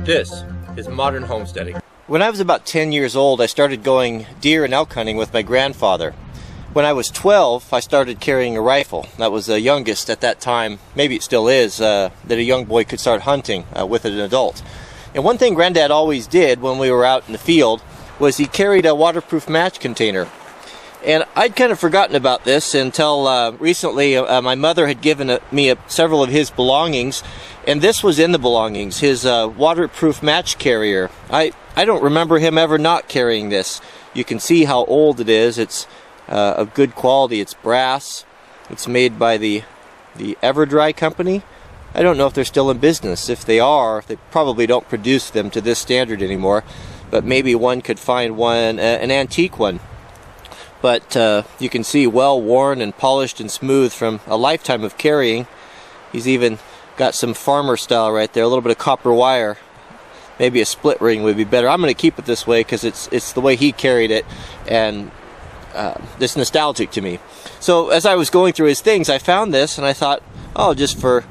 This is modern homesteading. When I was about 10 years old, I started going deer and elk hunting with my grandfather. When I was 12, I started carrying a rifle. That was the youngest at that time, maybe it still is, that a young boy could start hunting with an adult. And one thing Granddad always did when we were out in the field was he carried a waterproof match container. And I'd kind of forgotten about this until recently my mother had given me several of his belongings, and this was in the belongings, his waterproof match carrier. I don't remember him ever not carrying this. You can see how old it is. It's of good quality. It's brass. It's made by the Everdry company. I don't know if they're still in business. If they are, they probably don't produce them to this standard anymore, but maybe one could find one, an antique one. But you can see well worn and polished and smooth from a lifetime of carrying. He's even got some farmer style right there, a little bit of copper wire. Maybe a split ring would be better. I'm going to keep it this way because it's the way he carried it, and it's nostalgic to me. So as I was going through his things, I found this and I thought, oh, just for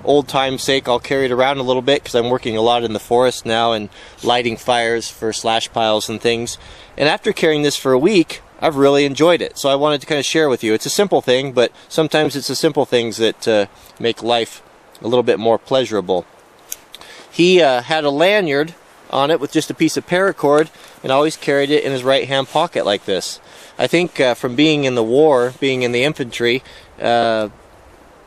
old time's sake, I'll carry it around a little bit because I'm working a lot in the forest now and lighting fires for slash piles and things. And after carrying this for a week, I've really enjoyed it. So I wanted to kind of share with you. It's a simple thing, but sometimes it's the simple things that make life a little bit more pleasurable. He had a lanyard on it with just a piece of paracord and always carried it in his right hand pocket like this. I think from being in the war, being in the infantry,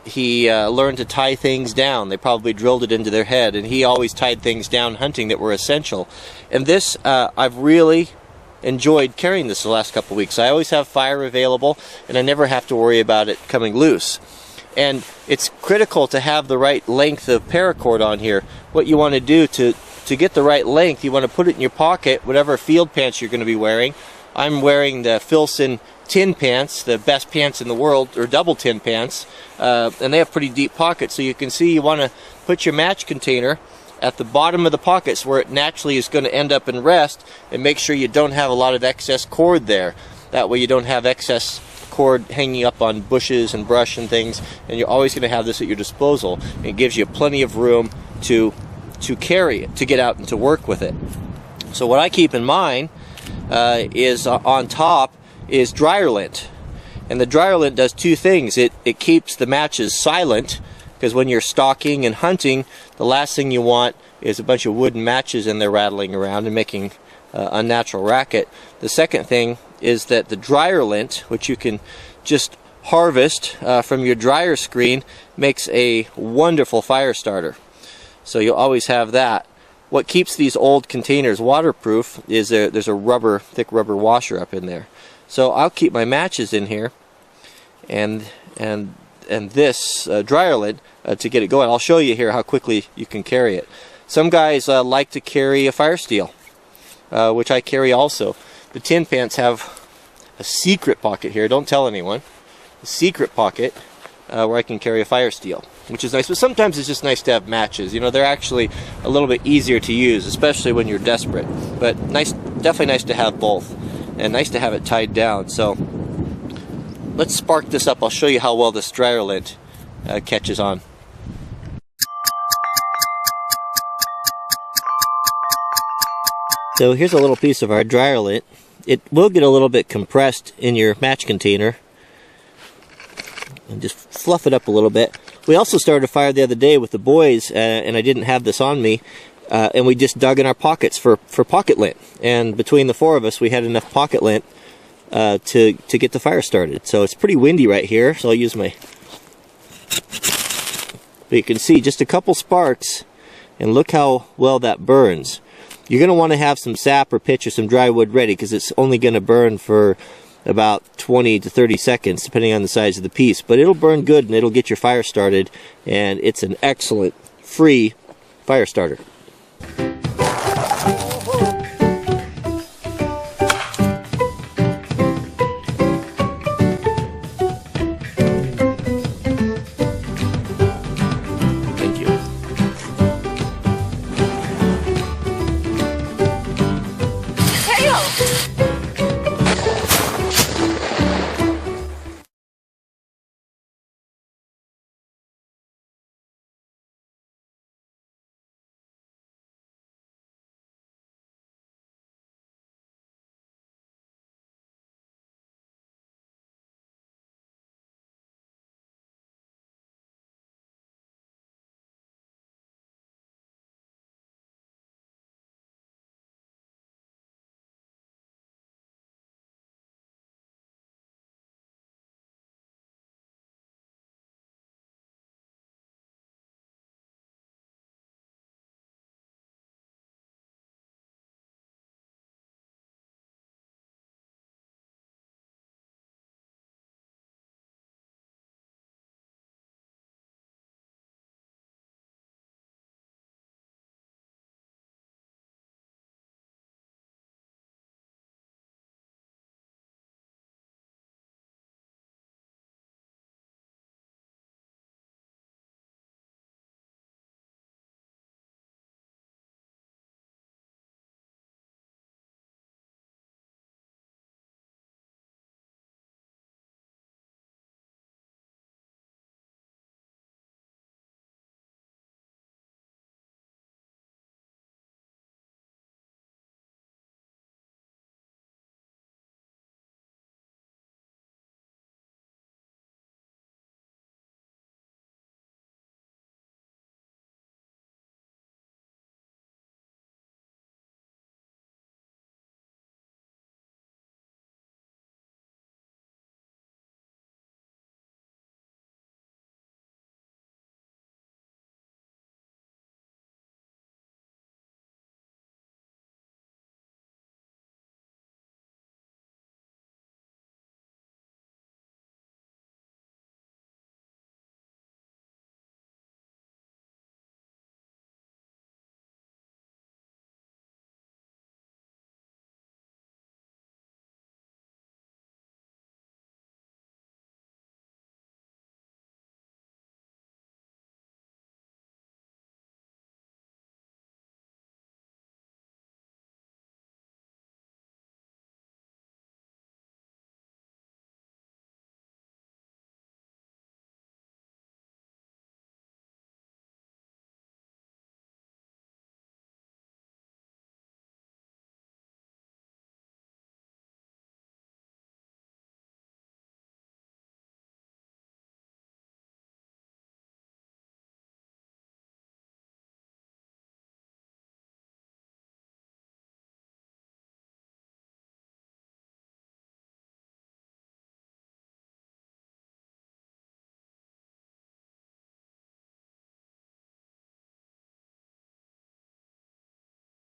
he learned to tie things down. They probably drilled it into their head, and he always tied things down hunting that were essential. And this, I've really enjoyed carrying this the last couple of weeks. I always have fire available, and I never have to worry about it coming loose. And it's critical to have the right length of paracord on here. What you want to do to get the right length, you want to put it in your pocket, whatever field pants you're going to be wearing. I'm wearing the Filson tin pants, the best pants in the world, or double tin pants, and they have pretty deep pockets. So you can see you want to put your match container at the bottom of the pockets where it naturally is going to end up and rest, and make sure you don't have a lot of excess cord there. That way you don't have excess cord hanging up on bushes and brush and things, and you're always going to have this at your disposal. It gives you plenty of room to carry it, to get out and to work with it. So what I keep in mind is on top is dryer lint. And the dryer lint does two things. It keeps the matches silent, because when you're stalking and hunting, the last thing you want is a bunch of wooden matches in there rattling around and making unnatural racket. The second thing is that the dryer lint, which you can just harvest from your dryer screen, makes a wonderful fire starter. So you'll always have that. What keeps these old containers waterproof is there's a thick rubber washer up in there. So I'll keep my matches in here, and this dryer lint to get it going. I'll show you here how quickly you can carry it. Some guys like to carry a fire steel, which I carry also. The tin pants have a secret pocket here. Don't tell anyone. A secret pocket where I can carry a fire steel, which is nice. But sometimes it's just nice to have matches. You know, they're actually a little bit easier to use, especially when you're desperate. But nice, definitely nice to have both, and nice to have it tied down. So let's spark this up. I'll show you how well this dryer lint catches on. So here's a little piece of our dryer lint. It will get a little bit compressed in your match container. And just fluff it up a little bit. We also started a fire the other day with the boys, and I didn't have this on me, and we just dug in our pockets for pocket lint. And between the four of us, we had enough pocket lint to get the fire started. So it's pretty windy right here, so I'll use my... But you can see just a couple sparks, and look how well that burns. You're going to want to have some sap or pitch or some dry wood ready, because it's only going to burn for about 20 to 30 seconds, depending on the size of the piece. But it'll burn good, and it'll get your fire started, and it's an excellent free fire starter.